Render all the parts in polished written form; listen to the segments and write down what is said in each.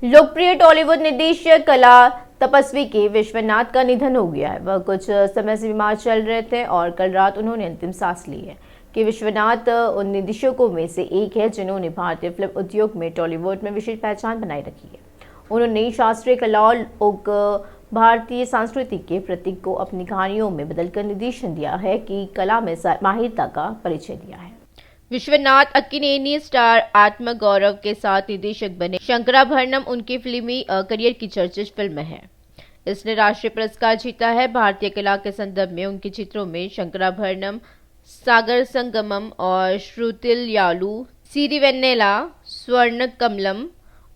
लोकप्रिय टॉलीवुड निर्देशक कला तपस्वी के विश्वनाथ का निधन हो गया है। वह कुछ समय से बीमार चल रहे थे और कल रात उन्होंने अंतिम सांस ली है। कि विश्वनाथ उन निर्देशकों में से एक है जिन्होंने भारतीय फिल्म उद्योग में टॉलीवुड में विशेष पहचान बनाए रखी है। उन्होंने शास्त्रीय कला और भारतीय संस्कृति के प्रतीक को अपनी कहानियों में बदलकर निर्देशन दिया है कि कला में माहिरता का परिचय दिया है। विश्वनाथ अक्किनेनी स्टार आत्मगौरव के साथ निर्देशक बने शंकराभरणम उनकी फिल्मी करियर की चर्चित फिल्म है। इसने राष्ट्रीय पुरस्कार जीता है। भारतीय कला के संदर्भ में उनके चित्रों में शंकराभरणम, सागर संगमम और श्रुतिलयालु, सिरिवेन्नेला, स्वर्ण कमलम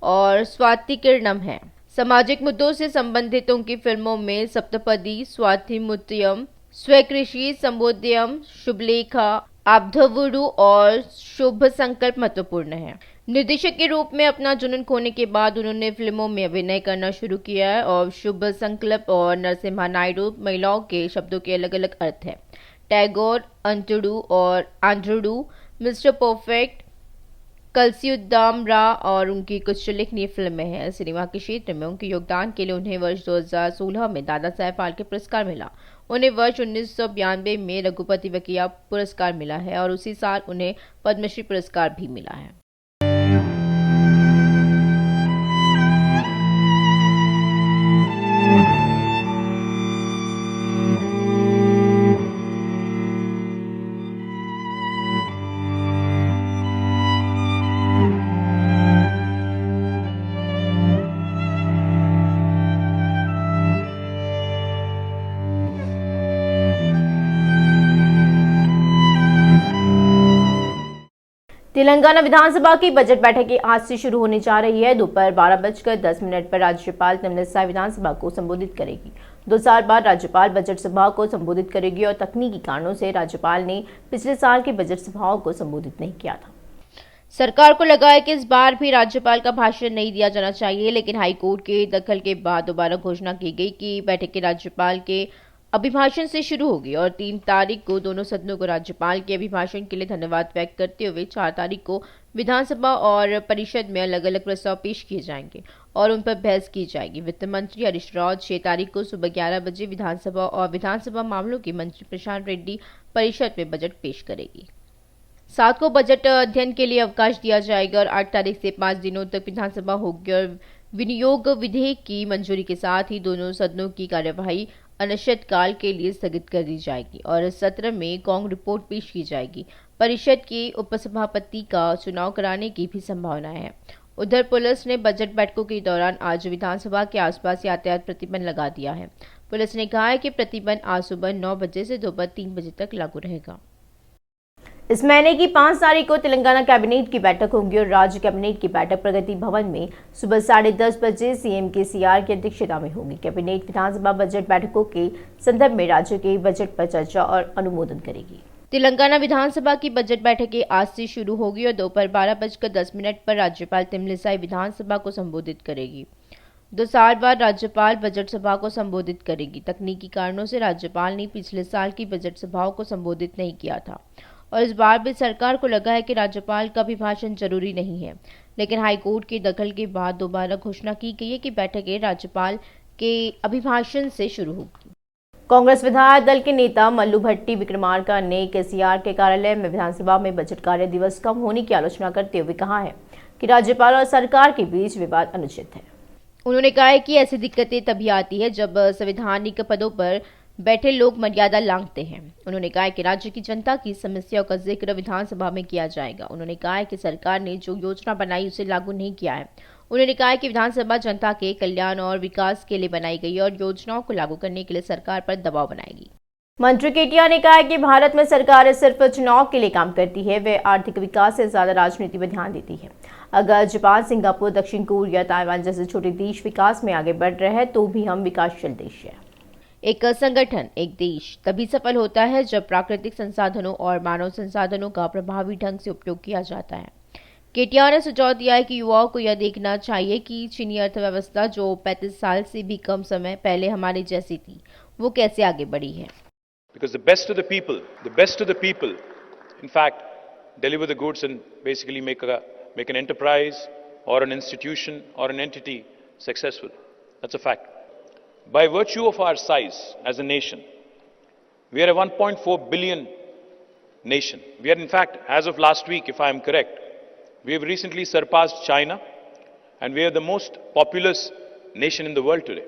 और स्वाति किरणम है। सामाजिक मुद्दों से संबंधित उनकी फिल्मों में सप्तपदी, स्वातिमुत्तयम, स्वकृषि, संबोध्यम, शुभलेखा, आब्धवुरु और शुभ संकल्प महत्वपूर्ण है। निर्देशक के रूप में अपना जुनून खोने के बाद उन्होंने फिल्मों में अभिनय करना शुरू किया है और शुभ संकल्प और नरसिम्हा नायडू महिलाओं के शब्दों के अलग अलग अर्थ है। टैगोर, अंतुडू और आंध्रुडू, मिस्टर परफेक्ट, कलसियुद्दामरा और उनकी कुछ उल्लेखनीय फिल्में हैं। सिनेमा के क्षेत्र में उनके योगदान के लिए उन्हें वर्ष 2016 में दादा साहेब फाल्के पुरस्कार मिला। उन्हें वर्ष 1992 में रघुपति वकीया पुरस्कार मिला है और उसी साल उन्हें पद्मश्री पुरस्कार भी मिला है। तेलंगाना विधानसभा की बजट बैठकें आज से शुरू होने जा रही है। दोपहर 12:10 पर राज्यपाल तमिलिसाई विधानसभा को संबोधित करेगी। 2 साल बाद राज्यपाल बजट सभा को संबोधित करेगी और तकनीकी कारणों से राज्यपाल ने पिछले साल की बजट सभाओं को संबोधित नहीं किया था। सरकार को लगा है कि इस बार भी राज्यपाल का भाषण नहीं दिया जाना चाहिए, लेकिन हाईकोर्ट के दखल के बाद दोबारा घोषणा की गई कि बैठकें राज्यपाल के अभिभाषण से शुरू होगी और 3 तारीख को दोनों सदनों को राज्यपाल के अभिभाषण के लिए धन्यवाद व्यक्त करते हुए 4 तारीख को विधानसभा और परिषद में अलग अलग प्रस्ताव पेश किए जाएंगे और उन पर बहस की जाएगी। वित्त मंत्री हरीश राव 6 तारीख को सुबह 11 बजे विधानसभा और विधानसभा मामलों के मंत्री प्रशांत रेड्डी परिषद में बजट पेश करेगी। 7 को बजट अध्ययन के लिए अवकाश दिया जाएगा और 8 तारीख से 5 दिनों तक विधानसभा होगी और विनियोग विधेयक की मंजूरी के साथ ही दोनों सदनों की कार्यवाही अनिश्चितकाल के लिए स्थगित कर दी जाएगी और इस सत्र में कांग रिपोर्ट पेश की जाएगी। परिषद के उपसभापति का चुनाव कराने की भी संभावना है। उधर पुलिस ने बजट बैठकों के दौरान आज विधानसभा के आसपास यातायात प्रतिबंध लगा दिया है। पुलिस ने कहा है कि प्रतिबंध आज सुबह 9 बजे से दोपहर 3 बजे तक लागू रहेगा। इस महीने की 5 तारीख को तेलंगाना कैबिनेट की बैठक होगी और राज्य कैबिनेट की बैठक प्रगति भवन में सुबह 10:30 बजे सीएम केसीआर की अध्यक्षता में होगी। कैबिनेट विधानसभा बजट बैठकों के संदर्भ में राज्य के बजट पर चर्चा और अनुमोदन करेगी। तेलंगाना विधानसभा की बजट बैठकें आज से शुरू होगी और दोपहर 12:10 पर राज्यपाल तमिलिसाई विधानसभा को संबोधित करेगी। 2 साल बाद राज्यपाल बजट सभा को संबोधित करेगी। तकनीकी कारणों से राज्यपाल ने पिछले साल की बजट सभाओं को संबोधित नहीं किया था और इस बार भी सरकार को लगा है कि राज्यपाल का अभिभाषण जरूरी नहीं है, लेकिन हाईकोर्ट के दखल के बाद दोबारा घोषणा की गई है कि बैठकें राज्यपाल के अभिभाषण से शुरू होगी। कांग्रेस विधायक दल के नेता मल्लू भट्टी विक्रमार्का ने केसीआर के कार्यालय में विधानसभा में बजट कार्य दिवस कम होने की आलोचना करते हुए कहा है कि राज्यपाल और सरकार के बीच विवाद अनुचित है। उन्होंने कहा है कि ऐसी दिक्कतें तभी आती है जब संवैधानिक पदों पर बैठे लोग मर्यादा लांघते हैं। उन्होंने कहा कि राज्य की जनता की समस्याओं का जिक्र विधानसभा में किया जाएगा। उन्होंने कहा कि सरकार ने जो योजना बनाई उसे लागू नहीं किया है। उन्होंने कहा कि विधानसभा जनता के कल्याण और विकास के लिए बनाई गई और योजनाओं को लागू करने के लिए सरकार पर दबाव बनाएगी। मंत्री केटीआर ने कहा कि भारत में सरकार सिर्फ चुनाव के लिए काम करती है, वे आर्थिक विकास से ज्यादा राजनीति पर ध्यान देती है। अगर जापान, सिंगापुर, दक्षिण कोरिया, ताइवान जैसे छोटे देश विकास में आगे बढ़ रहे हैं तो भी हम विकासशील देश है। एक संगठन, एक देश तभी सफल होता है जब प्राकृतिक संसाधनों और मानव संसाधनों का प्रभावी ढंग से उपयोग किया जाता है। केटीआर ने सुझाव दिया है कि युवाओं को यह देखना चाहिए कि चीनी अर्थव्यवस्था जो 35 साल से भी कम समय पहले हमारे जैसी थी, वो कैसे आगे बढ़ी है। Because the best of the people, in fact, deliver the goods and basically make an enterprise, or an institution or an entity successful. That's a fact. By virtue of our size as a nation, we are a 1.4 billion nation. We are, in fact, as of last week, if I am correct, we have recently surpassed China, and we are the most populous nation in the world today.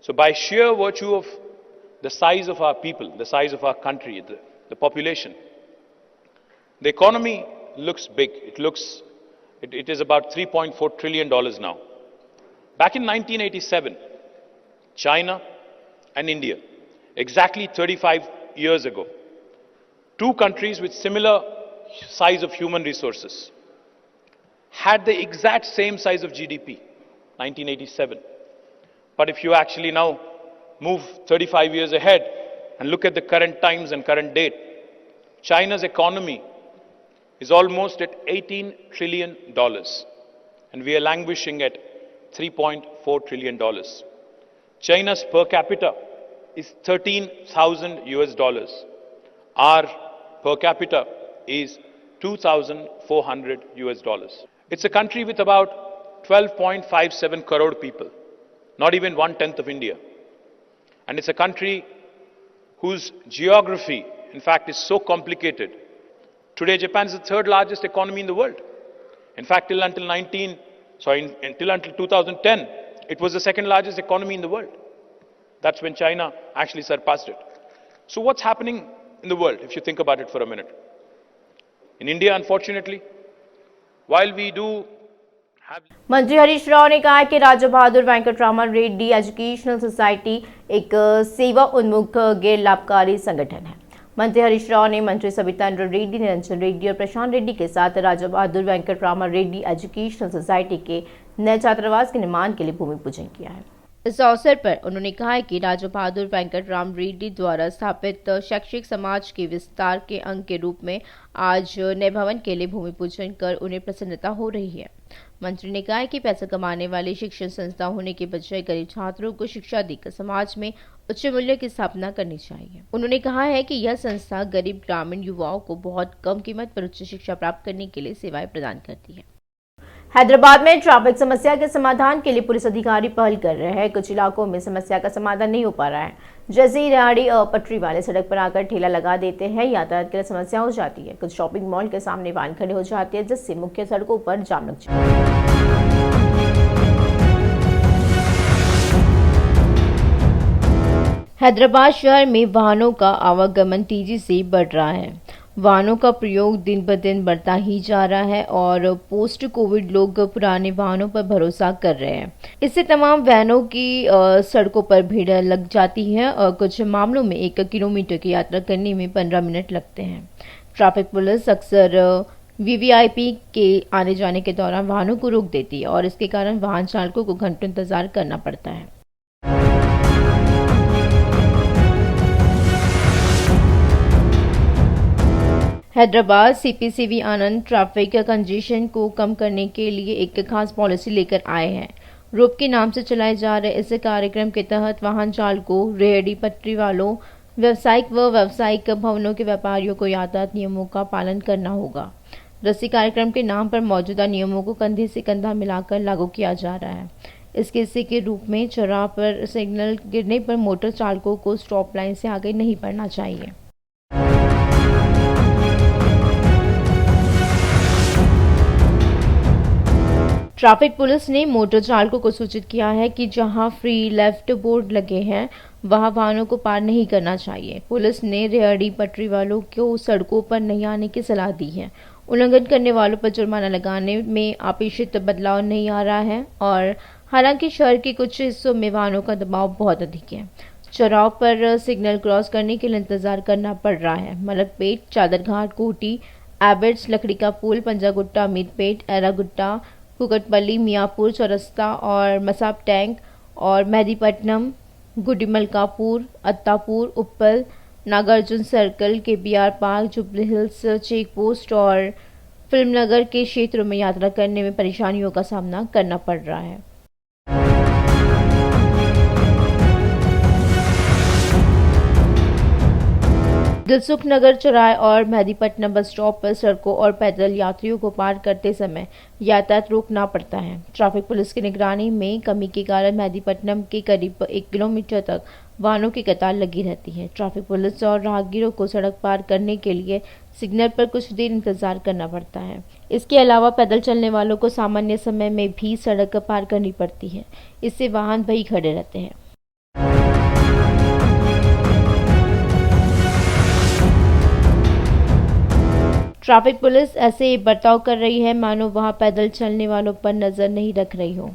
So by sheer virtue of the size of our people, the size of our country, the population, the economy looks big. It is about $3.4 trillion now. Back in 1987, China and India, exactly 35 years ago, two countries with similar size of human resources, had the exact same size of GDP, 1987. But if you actually now move 35 years ahead and look at the current times and current date, China's economy is almost at $18 trillion, and we are languishing at $3.4 trillion. China's per capita is 13,000 US dollars. Our per capita is 2,400 US dollars. It's a country with about 12.57 crore people, not even 1/10 of India. And it's a country whose geography, in fact, is so complicated. Today, Japan is the third largest economy in the world. In fact, until 2010, it was the second largest economy in the world. That's when China actually surpassed it. So what's happening in the world, if you think about it for a minute? In India, unfortunately, while we do have... मंत्री हरीश राव ने कहा कि राजा बहादुर Venkataraman Reddy educational society एक सेवा उन्मुख गैर लाभकारी संगठन है। मंत्री हरीश राव ने मंत्री सविता इंद्र रेड्डी, निरंजन रेड्डी और प्रशांत रेड्डी के साथ राजा बहादुर वेंकटरामन रेड्डी एजुकेशनल सोसाइटी के नए छात्रावास के निर्माण के लिए भूमि पूजन किया है। इस अवसर पर उन्होंने कहा है कि राजा बहादुर वेंकटराम रेड्डी द्वारा स्थापित शैक्षिक समाज के विस्तार के अंग के रूप में आज नए भवन के लिए भूमि पूजन कर उन्हें प्रसन्नता हो रही है। मंत्री ने कहा है कि पैसा कमाने वाली शिक्षण संस्था होने के बजाय गरीब छात्रों को शिक्षा देकर समाज में उच्च मूल्य की स्थापना करनी चाहिए। उन्होंने कहा है कि यह संस्था गरीब ग्रामीण युवाओं को बहुत कम कीमत पर उच्च शिक्षा प्राप्त करने के लिए सेवाएं प्रदान करती है। हैदराबाद में ट्रैफिक समस्या के समाधान के लिए पुलिस अधिकारी पहल कर रहे हैं। कुछ इलाकों में समस्या का समाधान नहीं हो पा रहा है। जैसे ही रेहड़ी और पटरी वाले सड़क पर आकर ठेला लगा देते हैं, यातायात के लिए समस्या हो जाती है। कुछ शॉपिंग मॉल के सामने वाहन खड़े हो जाते हैं, जिससे मुख्य सड़कों पर जाम लग जाता है। हैदराबाद शहर में वाहनों का आवागमन तेजी से बढ़ रहा है। वाहनों का प्रयोग दिन ब दिन बढ़ता ही जा रहा है और पोस्ट कोविड लोग पुराने वाहनों पर भरोसा कर रहे हैं। इससे तमाम वाहनों की सड़कों पर भीड़ लग जाती है और कुछ मामलों में 1 किलोमीटर की यात्रा करने में 15 मिनट लगते हैं। ट्रैफिक पुलिस अक्सर वीवीआईपी के आने जाने के दौरान वाहनों को रोक देती है और इसके कारण वाहन चालकों को घंटों इंतजार करना पड़ता है। हैदराबाद सीपीसीबी आनंद ट्रैफिक कंजेशन को कम करने के लिए एक खास पॉलिसी लेकर आए हैं। रोप के नाम से चलाए जा रहे इस कार्यक्रम के तहत वाहन चालकों, रेहड़ी पटरी वालों, व्यावसायिक व व्यावसायिक भवनों के व्यापारियों को यातायात नियमों का पालन करना होगा। रस्सी कार्यक्रम के नाम पर मौजूदा नियमों को कंधे से कंधा मिलाकर लागू किया जा रहा है। इसके हिस्से के रूप में चौराहे पर सिग्नल गिरने पर मोटर चालकों को स्टॉप लाइन से आगे नहीं बढ़ना चाहिए। ट्रैफिक पुलिस ने मोटर चालकों को सूचित किया है कि जहां फ्री लेफ्ट बोर्ड लगे हैं वहां वाहनों को पार नहीं करना चाहिए। पुलिस ने रेहड़ी पटरी वालों को सड़कों पर नहीं आने की सलाह दी है। उल्लंघन करने वालों पर जुर्माना लगाने में अपेक्षित बदलाव नहीं आ रहा है और हालांकि शहर के कुछ हिस्सों में वाहनों का दबाव बहुत अधिक है। चौराहों पर सिग्नल क्रॉस करने के लिए इंतजार करना पड़ रहा है। मलकपेट, चादरघाट, कोटी, एबर्ट्स, लकड़ी का पुल, पंजागुट्टा, मीरपेट, एरागुट्टा, कुकटपल्ली, मियापुर चौरस्ता और मसाब टैंक और Mehdipatnam, Gudimalkapur, Attapur, Uppal, Nagarjuna circle, KBR park, Jubilee Hills check post और फिल्मनगर के क्षेत्रों में यात्रा करने में परेशानियों का सामना करना पड़ रहा है। दिलसुख नगर चौराहे और मेहदीपट्टनम बस स्टॉप पर सड़कों और पैदल यात्रियों को पार करते समय यातायात रोकना पड़ता है। ट्रैफिक पुलिस की निगरानी में कमी के कारण मेहदीपट्टनम के करीब 1 किलोमीटर तक वाहनों की कतार लगी रहती है। ट्रैफिक पुलिस और राहगीरों को सड़क पार करने के लिए सिग्नल पर कुछ देर इंतजार करना पड़ता है। इसके अलावा पैदल चलने वालों को सामान्य समय में भी सड़क पार करनी पड़ती है। इससे वाहन वहीं खड़े रहते हैं। ट्रैफिक पुलिस ऐसे बर्ताव कर रही है मानो वहां पैदल चलने वालों पर नजर नहीं रख रही हो।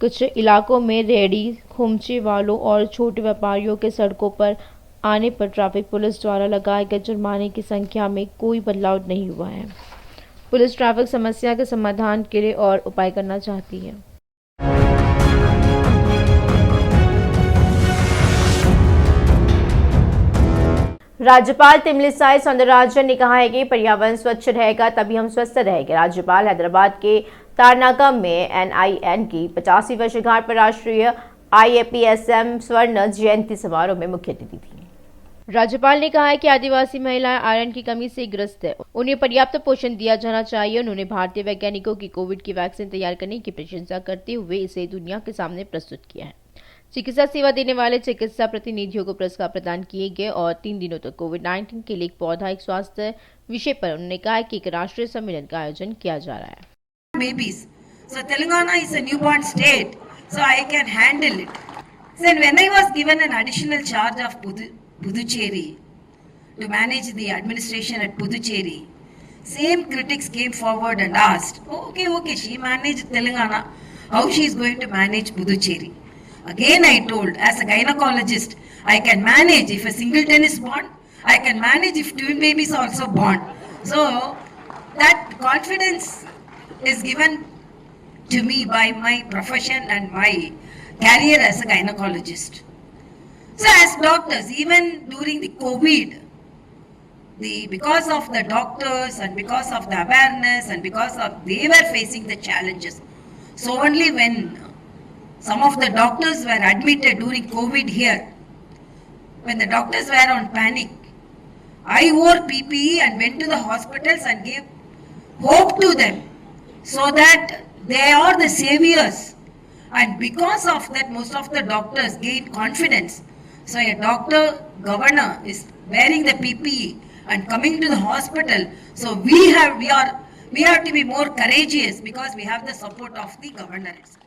कुछ इलाकों में रेहड़ी, खोमचे वालों और छोटे व्यापारियों के सड़कों पर आने पर ट्रैफिक पुलिस द्वारा लगाए गए जुर्माने की संख्या में कोई बदलाव नहीं हुआ है। पुलिस ट्रैफिक समस्या के समाधान के लिए और उपाय करना चाहती है। राज्यपाल तमिलिसाई सौंदरराजन ने कहा है कि पर्यावरण स्वच्छ रहेगा तभी हम स्वस्थ रहेंगे। राज्यपाल हैदराबाद के तारनाका में NIN की 85वीं वर्षगांठ पर राष्ट्रीय IAPSM स्वर्ण जयंती समारोह में मुख्य अतिथि थी। राज्यपाल ने कहा है कि आदिवासी महिलाएं आयरन की कमी से ग्रस्त है, उन्हें पर्याप्त पोषण दिया जाना चाहिए। उन्होंने भारतीय वैज्ञानिकों की कोविड की वैक्सीन तैयार करने की प्रशंसा करते हुए इसे दुनिया के सामने प्रस्तुत किया है। चिकित्सा सेवा देने वाले चिकित्सा प्रतिनिधियों को पुरस्कार प्रदान किए गए और 3 दिनों तक कोविड-19 के लिए एक पौधा एक स्वास्थ्य विषय पर उन्होंने कहा कि एक राष्ट्रीय सम्मेलन का आयोजन किया जा रहा है। Babies. So Telangana is a newborn state, so I can handle it. So when I was given an additional charge of Puducherry to manage the administration at Puducherry, same critics came forward and asked, okay, she managed Telangana, how she is going to manage Puducherry? Again I told, as a gynecologist, I can manage if a singleton is born, I can manage if twin babies are also born. So that confidence is given to me by my profession and my career as a gynecologist. So as doctors, even during the COVID, because of the doctors and because of the awareness and because of they were facing the challenges. So only when some of the doctors were admitted during COVID here, when the doctors were on panic, I wore PPE and went to the hospitals and gave hope to them so that they are the saviors. And because of that, most of the doctors gained confidence. So a doctor, governor is wearing the PPE and coming to the hospital. So we have to be more courageous because we have the support of the governor itself.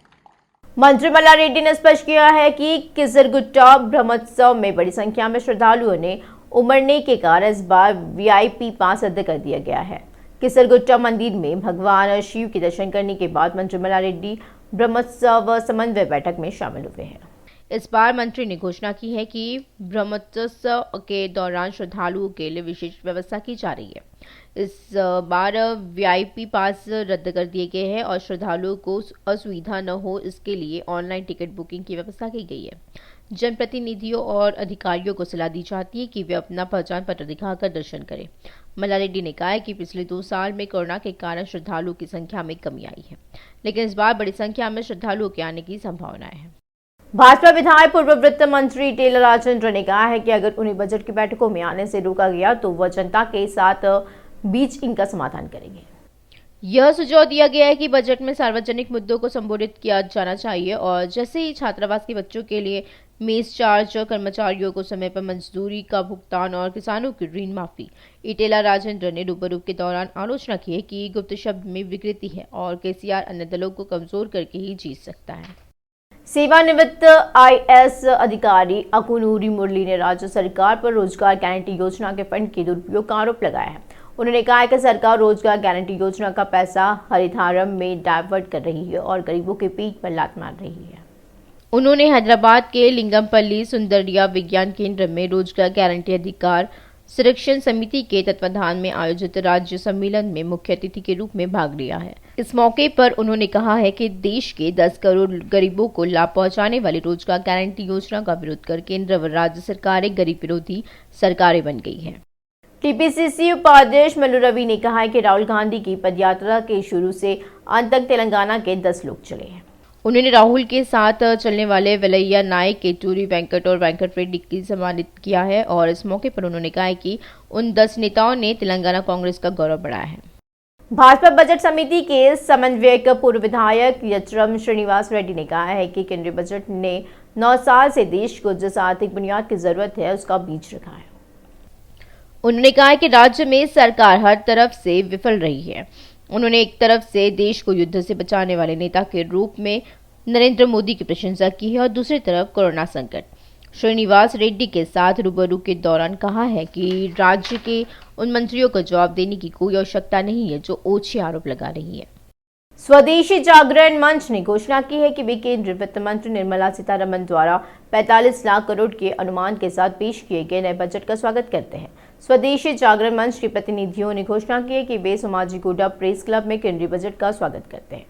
मंत्री मल्ला रेड्डी ने स्पष्ट किया है कि किसरगुट्टा ब्रह्मोत्सव में बड़ी संख्या में श्रद्धालुओं ने उमड़ने के कारण इस बार VIP पास रद्द कर दिया गया है। किसरगुट्टा मंदिर में भगवान शिव के दर्शन करने के बाद मंत्री मल्ला रेड्डी ब्रह्मोत्सव समन्वय बैठक में शामिल हुए हैं। इस बार मंत्री ने घोषणा की है कि ब्रह्मोत्सव के दौरान श्रद्धालुओं के लिए विशेष व्यवस्था की जा रही है। इस बार VIP पास रद्द कर दिए गए हैं और श्रद्धालुओं को असुविधा न हो इसके लिए ऑनलाइन टिकट बुकिंग की व्यवस्था की गई है। जनप्रतिनिधियों और अधिकारियों को सलाह दी जाती है कि वे अपना पहचान पत्र दिखाकर दर्शन करें। मल्ला रेड्डी ने कहा है कि पिछले 2 साल में कोरोना के कारण श्रद्धालुओं की संख्या में कमी आई है, लेकिन इस बार बड़ी संख्या में श्रद्धालुओं के आने की संभावना है। भाजपा विधायक पूर्व वित्त मंत्री इटेला राजेंद्र ने कहा है कि अगर उन्हें बजट की बैठकों में आने से रोका गया तो वह जनता के साथ बीच इनका समाधान करेंगे। यह सुझाव दिया गया है कि बजट में सार्वजनिक मुद्दों को संबोधित किया जाना चाहिए और जैसे ही छात्रावास के बच्चों के लिए मेस चार्ज, कर्मचारियों को समय पर मजदूरी का भुगतान और किसानों की ऋण माफी। इटेला राजेंद्र ने रूबरू के दौरान आलोचना की है कि गुप्त शब्द में विकृति है और केसीआर अन्य दलों को कमजोर करके ही जीत सकता है। सेवानिवृत्त IAS अधिकारी अकुनूरी मुरली ने राज्य सरकार पर रोजगार गारंटी योजना के फंड के दुरुपयोग का आरोप लगाया है। उन्होंने कहा कि सरकार रोजगार गारंटी योजना का पैसा हरितहारम में डाइवर्ट कर रही है और गरीबों के पीठ पर लात मार रही है। उन्होंने हैदराबाद के लिंगमपल्ली सुंदरिया विज्ञान केंद्र में रोजगार गारंटी अधिकार संरक्षण समिति के तत्वाधान में आयोजित राज्य सम्मेलन में मुख्य अतिथि के रूप में भाग लिया है। इस मौके पर उन्होंने कहा है कि देश के 10 करोड़ गरीबों को लाभ पहुंचाने वाली रोजगार गारंटी योजना का विरोध कर केंद्र व राज्य सरकारें गरीब विरोधी सरकारें बन गई हैं। TPCC उपाध्यक्ष मल्लू रवि ने कहा है कि राहुल गांधी की पदयात्रा के शुरू से अंत तक तेलंगाना के 10 लोग चले हैं। उन्होंने राहुल के साथ चलने वाले वेलैया नायक, केतुरी वेंकट और वेंकट रेड्डी की सम्मानित किया है और इस मौके पर उन्होंने कहा कि उन 10 नेताओं ने तेलंगाना कांग्रेस का गौरव बढ़ाया है। भाजपा बजट समिति के समन्वयक पूर्व विधायक यचरम श्रीनिवास रेड्डी ने कहा है कि केंद्रीय बजट ने 9 साल से देश को जिस आर्थिक बुनियाद की जरूरत है उसका बीज रखा है। उन्होंने कहा कि राज्य में सरकार हर तरफ से विफल रही है। उन्होंने एक तरफ से देश को युद्ध से बचाने वाले नेता के रूप में नरेंद्र मोदी की प्रशंसा की है और दूसरी तरफ कोरोना संकट। श्रीनिवास रेड्डी के साथ रूबरू के दौरान कहा है कि राज्य के उन मंत्रियों को जवाब देने की कोई आवश्यकता नहीं है जो ओछे आरोप लगा रही है। स्वदेशी जागरण मंच ने घोषणा की है कि वे केंद्रीय वित्त मंत्री निर्मला सीतारमण द्वारा 45 लाख करोड़ के अनुमान के साथ पेश किए गए नए बजट का स्वागत करते हैं। स्वदेशी जागरण मंच के प्रतिनिधियों ने घोषणा की है कि वे सोमाजीगुडा प्रेस क्लब में केंद्रीय बजट का स्वागत करते हैं।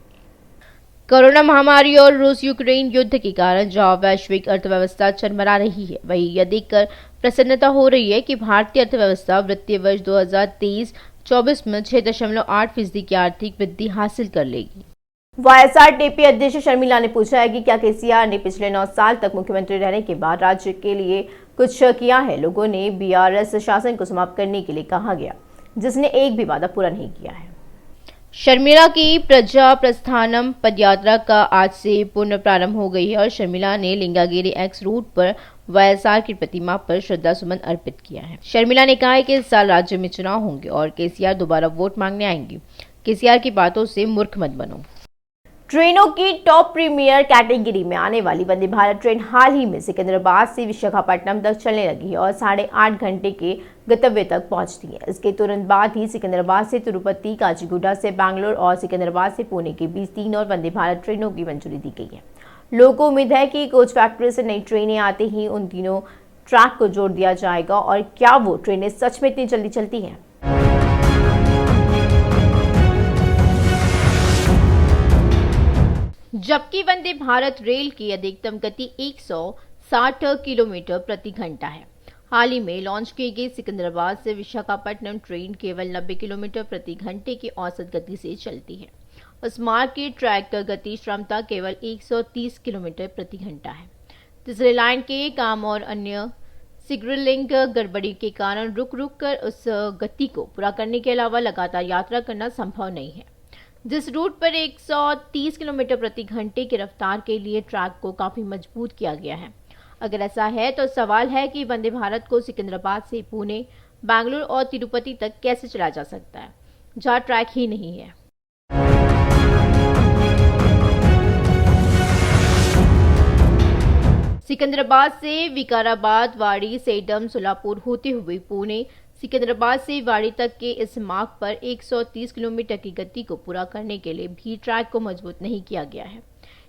कोरोना महामारी और रूस यूक्रेन युद्ध के कारण जहां वैश्विक अर्थव्यवस्था चरमरा रही है, वहीं यह देखकर प्रसन्नता हो रही है कि भारतीय अर्थव्यवस्था वित्तीय वर्ष 2023-24 में 6.8% की आर्थिक वृद्धि हासिल कर लेगी। वाईएसआरटीपी अध्यक्ष शर्मिला ने पूछा है कि क्या केसीआर ने पिछले 9 साल तक मुख्यमंत्री रहने के बाद राज्य के लिए कुछ किया है। लोगों ने बीआरएस शासन को समाप्त करने के लिए कहा गया, जिसने एक भी वादा पूरा नहीं किया है। शर्मिला की प्रजा प्रस्थानम पदयात्रा का आज से पुनः प्रारंभ हो गई है और शर्मिला ने लिंगागिरी एक्स रूट पर वाईएसआर की प्रतिमा पर श्रद्धा सुमन अर्पित किया है। शर्मिला ने कहा है कि इस साल राज्य में चुनाव होंगे और केसीआर दोबारा वोट मांगने आएंगे। केसीआर की बातों से मूर्ख मत बनो। ट्रेनों की टॉप प्रीमियर कैटेगरी में आने वाली वंदे भारत ट्रेन हाल ही में सिकंदराबाद से विशाखापट्टनम तक चलने लगी है और 8.5 घंटे के गंतव्य तक पहुंचती है। इसके तुरंत बाद ही सिकंदराबाद से तिरुपति, काचीगुडा से बैंगलोर और सिकंदराबाद से पुणे के बीच 3 और वंदे भारत ट्रेनों की मंजूरी दी गई है। लोगों को उम्मीद है कि कोच फैक्ट्री से नई ट्रेनें आते ही उन तीनों ट्रैक को जोड़ दिया जाएगा। और क्या वो ट्रेनें सच में इतनी जल्दी चलती हैं? जबकि वंदे भारत रेल की अधिकतम गति 160 किलोमीटर प्रति घंटा है। हाल ही में लॉन्च की गई सिकंदराबाद से विशाखापट्टनम ट्रेन केवल 90 किलोमीटर प्रति घंटे की औसत गति से चलती है। उस मार्ग की ट्रैक गति क्षमता केवल 130 किलोमीटर प्रति घंटा है। तीसरे लाइन के काम और अन्य सिग्नलिंग गड़बड़ी के कारण रुक रुक कर उस गति को पूरा करने के अलावा लगातार यात्रा करना संभव नहीं है। जिस रूट पर 130 किलोमीटर प्रति घंटे की रफ्तार के लिए ट्रैक को काफी मजबूत किया गया है। अगर ऐसा है तो सवाल है कि वंदे भारत को सिकंदराबाद से पुणे, बैंगलोर और तिरुपति तक कैसे चलाया जा सकता है, जहां ट्रैक ही नहीं है। सिकंदराबाद से विकाराबाद, वाड़ी, सेडम, सोलापुर होते हुए पुणे, सिकंदराबाद से वाड़ी तक के इस मार्ग पर 130 किलोमीटर की गति को पूरा करने के लिए भी ट्रैक को मजबूत नहीं किया गया है।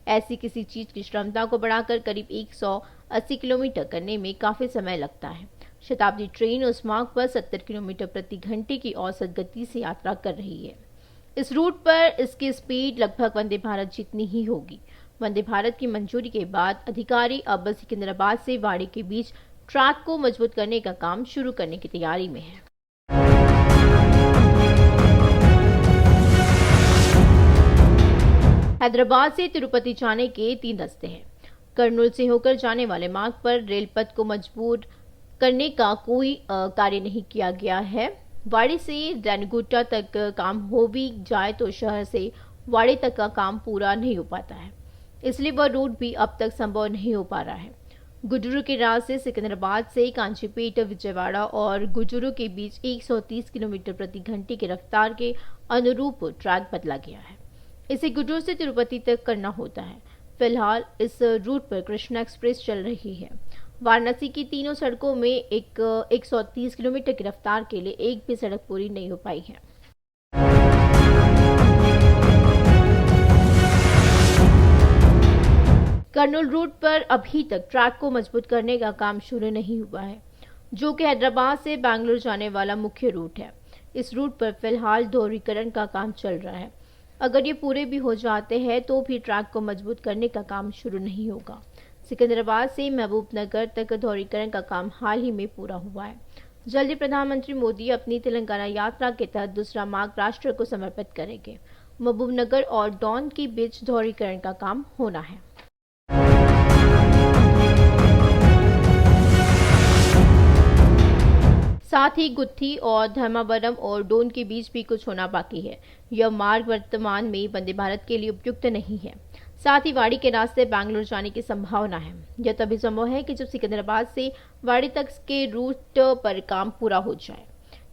ऐसी किसी चीज की क्षमता को बढ़ाकर करीब 180 किलोमीटर करने में काफी समय लगता है। शताब्दी ट्रेन उस मार्ग पर 70 किलोमीटर प्रति घंटे की औसत गति से यात्रा कर रही है। इस रूट पर इसकी स्पीड लगभग वंदे भारत जितनी ही होगी। वंदे भारत की मंजूरी के बाद अधिकारी अब सिकंदराबाद से वाड़ी के बीच ट्रैक को मजबूत करने का काम शुरू करने की तैयारी में है। हैदराबाद से तिरुपति जाने के 3 रास्ते हैं। कर्नूल से होकर जाने वाले मार्ग पर रेल पथ को मजबूत करने का कोई कार्य नहीं किया गया है। वाड़ी से रेनीगुंटा तक काम हो भी जाए तो शहर से वाड़ी तक का काम पूरा नहीं हो पाता है, इसलिए वह रूट भी अब तक संभव नहीं हो पा रहा है। गुड्डूरू के राज से सिकंदराबाद से कांचीपेट, विजयवाड़ा और गुड्डूरू के बीच 130 किलोमीटर प्रति घंटे की रफ्तार के अनुरूप ट्रैक बदला गया है। इसे गुड्डूरू से तिरुपति तक करना होता है। फिलहाल इस रूट पर कृष्णा एक्सप्रेस चल रही है। वाराणसी की तीनों सड़कों में 130 किलोमीटर की रफ्तार के लिए एक भी सड़क पूरी नहीं हो पाई है। कर्नूल रूट पर अभी तक ट्रैक को मजबूत करने का काम शुरू नहीं हुआ है, जो कि हैदराबाद से बैंगलोर जाने वाला मुख्य रूट है। इस रूट पर फिलहाल दोहरीकरण का काम चल रहा है। अगर ये पूरे भी हो जाते हैं तो भी ट्रैक को मजबूत करने का काम शुरू नहीं होगा। सिकंदराबाद से महबूबनगर तक दोहरीकरण का काम हाल ही में पूरा हुआ है। जल्दी प्रधानमंत्री मोदी अपनी तेलंगाना यात्रा के तहत दूसरा मार्ग राष्ट्र को समर्पित करेंगे। महबूबनगर और डॉन के बीच दोहरीकरण का काम होना है। साथ ही गुत्थी और धर्मावरम और डोन के बीच भी कुछ होना बाकी है। यह मार्ग वर्तमान में वंदे भारत के लिए उपयुक्त नहीं है। साथ ही वाड़ी के रास्ते बैंगलोर जाने की संभावना है। यह तभी संभव है कि जब सिकंदराबाद से वाड़ी तक के रूट पर काम पूरा हो जाए।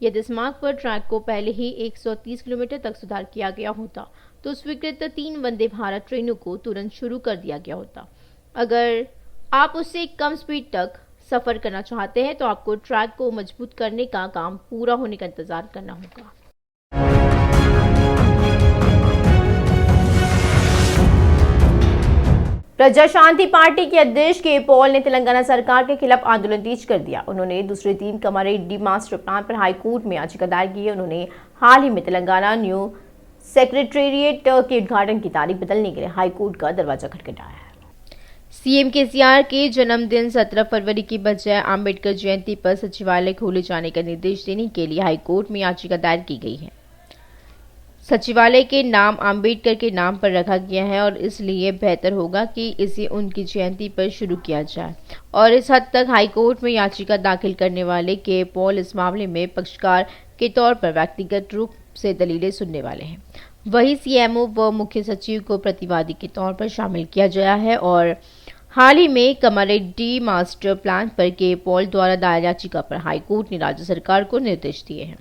यदि इस मार्ग पर ट्रैक को पहले ही 130 किलोमीटर तक सुधार किया गया होता तो स्वीकृत 3 वंदे भारत ट्रेनों को तुरंत शुरू कर दिया गया होता। अगर आप उससे कम स्पीड तक सफर करना चाहते हैं तो आपको ट्रैक को मजबूत करने का काम पूरा होने का इंतजार करना होगा। प्रजा शांति पार्टी के अध्यक्ष के पॉल ने तेलंगाना सरकार के खिलाफ आंदोलन तेज कर दिया। उन्होंने दूसरे दिन कमारेड्डी मास्टर प्लान पर हाईकोर्ट में याचिका दायर की है। उन्होंने हाल ही में तेलंगाना न्यू सेक्रेटेरिएट के उद्घाटन की तारीख बदलने के लिए हाईकोर्ट का दरवाजा खटखटाया है। सीएम केसीआर के जन्मदिन 17 फरवरी की बजाय अंबेडकर जयंती पर सचिवालय खोले जाने का निर्देश देने के लिए हाईकोर्ट में याचिका दायर की गई है। सचिवालय के नाम अंबेडकर के नाम पर रखा गया है और इसलिए बेहतर होगा कि इसे उनकी जयंती पर शुरू किया जाए। और इस हद तक हाईकोर्ट में याचिका दाखिल करने वाले के पॉल इस मामले में पक्षकार के तौर पर व्यक्तिगत रूप से दलीलें सुनने वाले हैं। वही सीएमओ व मुख्य सचिव को प्रतिवादी के तौर पर शामिल किया गया है और हाल ही में कमारेड्डी मास्टर प्लान पर के पॉल द्वारा दायर याचिका पर हाईकोर्ट ने राज्य सरकार को निर्देश दिए हैं।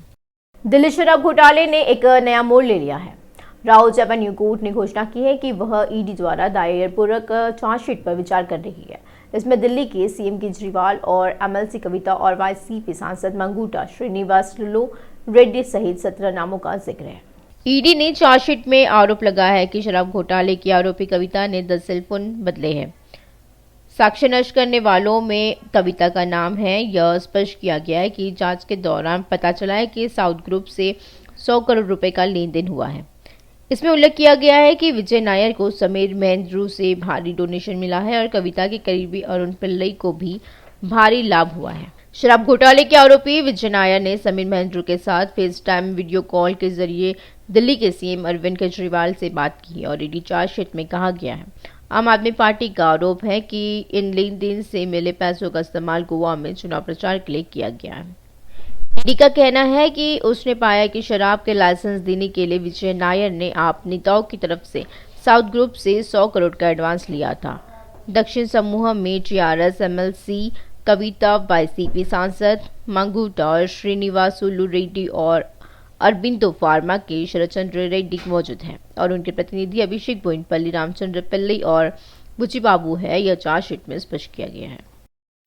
दिल्ली शराब घोटाले ने एक नया मोड़ ले लिया है। राउज एवेन्यू कोर्ट ने घोषणा की है कि वह ईडी द्वारा दायर पूरक चार्जशीट पर विचार कर रही है। इसमें दिल्ली के सीएम केजरीवाल और एमएलसी कविता और वाईसीपी सांसद मंगूटा श्रीनिवासलु रेड्डी सहित 17 नामों का जिक्र है। ईडी ने चार्जशीट में आरोप लगाया है कि शराब घोटाले की आरोपी कविता ने 10 सेल फोन बदले हैं। साक्ष्य नष्ट करने वालों में कविता का नाम है। यह स्पष्ट किया गया है कि जांच के दौरान पता चला है कि साउथ ग्रुप से 100 करोड़ रुपए का लेन देन हुआ है। इसमें उल्लेख किया गया है कि विजय नायर को समीर महेंद्रू से भारी डोनेशन मिला है और कविता के करीबी अरुण पिल्लई को भी भारी लाभ हुआ है। शराब घोटाले के आरोपी विजय नायर ने समीर महेंद्रू के साथ फेस टाइम वीडियो कॉल के जरिए दिल्ली के सीएम अरविंद केजरीवाल से बात की और ईडी चार्जशीट में कहा गया है। आम आदमी पार्टी का आरोप है कि इन लेन देन से मिले पैसों का इस्तेमाल गोवा में चुनाव प्रचार के लिए किया गया है। ईडी का कहना है कि उसने पाया कि शराब के लाइसेंस देने के लिए विजय नायर ने आप नेताओं की तरफ से साउथ ग्रुप से 100 करोड़ का एडवांस लिया था। दक्षिण समूह में टीआरएस एमएलसी कविता, वाईसीपी सांसद मंगूटा और श्रीनिवासुलु रेड्डी और अरबिंदो फार्मा के शरदचंद्र रेड्डी मौजूद हैं और उनके प्रतिनिधि अभिषेक बोइनपल्ली, रामचंद्र पिल्लई और बुची बाबू है। यह चार्जशीट में स्पष्ट किया गया है।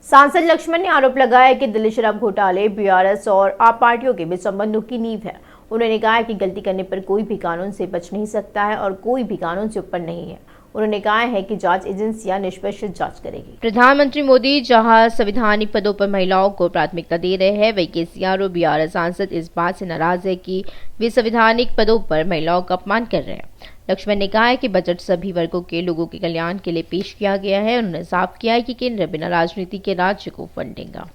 सांसद लक्ष्मण ने आरोप लगाया कि दिल्ली शराब घोटाले बीआरएस और आप पार्टियों के बीच संबंधों की नींव है। उन्होंने कहा कि गलती करने पर कोई भी कानून से बच नहीं सकता है और कोई भी कानून से ऊपर नहीं है। उन्होंने कहा है कि जांच एजेंसियां निष्पक्ष जांच करेगी। प्रधानमंत्री मोदी जहां संवैधानिक पदों पर महिलाओं को प्राथमिकता दे रहे हैं, वही केसीआर और बीआरएस सांसद इस बात से नाराज है कि वे संवैधानिक पदों पर महिलाओं का अपमान कर रहे हैं। लक्ष्मण ने कहा है कि बजट सभी वर्गों के लोगों के कल्याण के लिए पेश किया गया है। उन्होंने साफ किया है कि केंद्र बिना राजनीति के राज्य को फंड देगा।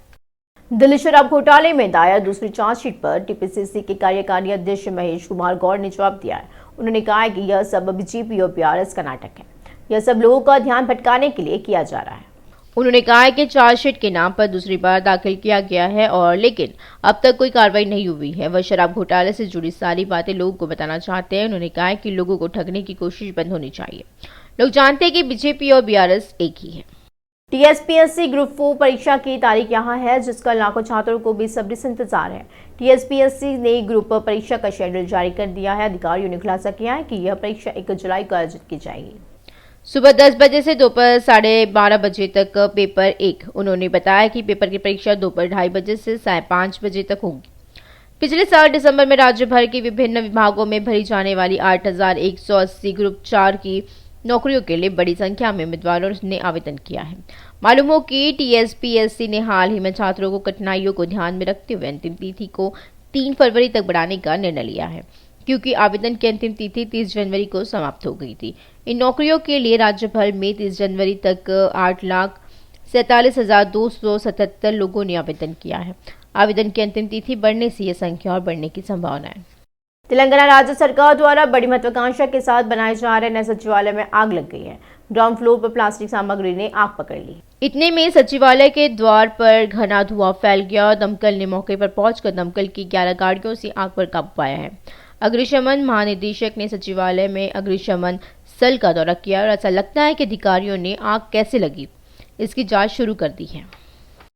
दिल्ली शराब घोटाले में दायर दूसरी चार्जशीट पर टीपीसीसी के कार्यकारी अध्यक्ष महेश कुमार गौड़ ने जवाब दिया है। उन्होंने कहा है कि यह सब बीजेपी और बीआरएस का नाटक है। यह सब लोगों का ध्यान भटकाने के लिए किया जा रहा है। उन्होंने कहा है कि चार्जशीट के नाम पर दूसरी बार दाखिल किया गया है और लेकिन अब तक कोई कार्रवाई नहीं हुई है। वह शराब घोटाले से जुड़ी सारी बातें लोगों को बताना चाहते हैं। उन्होंने कहा है कि लोगों को ठगने की कोशिश बंद होनी चाहिए। लोग जानते हैं कि बीजेपी और बीआरएस एक ही है। टीएसपीएससी ग्रुप 4 परीक्षा की तारीख यहां है, जिसका लाखों छात्रों को बेसब्री से इंतजार है। टीएसपीएससी ने ग्रुप परीक्षा का शेड्यूल जारी कर दिया है। अधिकारियों ने खुलासा किया है कि यह परीक्षा 1 जुलाई को आयोजित की जाएगी। सुबह 10 बजे से दोपहर 12:30 बजे तक पेपर 1। उन्होंने बताया कि पेपर की परीक्षा दोपहर 2:30 बजे से 5:30 बजे तक होगी। पिछले साल दिसंबर में राज्य भर के विभिन्न विभागों में भरी जाने वाली 8,180 ग्रुप 4 की नौकरियों के लिए बड़ी संख्या में उम्मीदवारों ने आवेदन किया है। मालूम हो कि टीएसपीएससी ने हाल ही में छात्रों को कठिनाइयों को ध्यान में रखते हुए अंतिम तिथि को 3 फरवरी तक बढ़ाने का निर्णय लिया है, क्योंकि आवेदन की अंतिम तिथि 30 जनवरी को समाप्त हो गई थी। इन नौकरियों के लिए राज्य भर में 30 जनवरी तक 8,47,277 लोगों ने आवेदन किया है। आवेदन की अंतिम तिथि बढ़ने से यह संख्या और बढ़ने की संभावना है। तेलंगाना राज्य सरकार द्वारा बड़ी महत्वाकांक्षा के साथ बनाए जा रहे नए सचिवालय में आग लग गई है। ग्राउंड फ्लोर पर प्लास्टिक सामग्री ने आग पकड़ ली। इतने में सचिवालय के द्वार पर घना धुआं फैल गया। दमकल ने मौके पर पहुंचकर दमकल की 11 गाड़ियों से आग पर काबू पाया है। अग्निशमन महानिदेशक ने सचिवालय में अग्निशमन सेल का दौरा किया और ऐसा लगता है कि अधिकारियों ने आग कैसे लगी इसकी जांच शुरू कर दी है।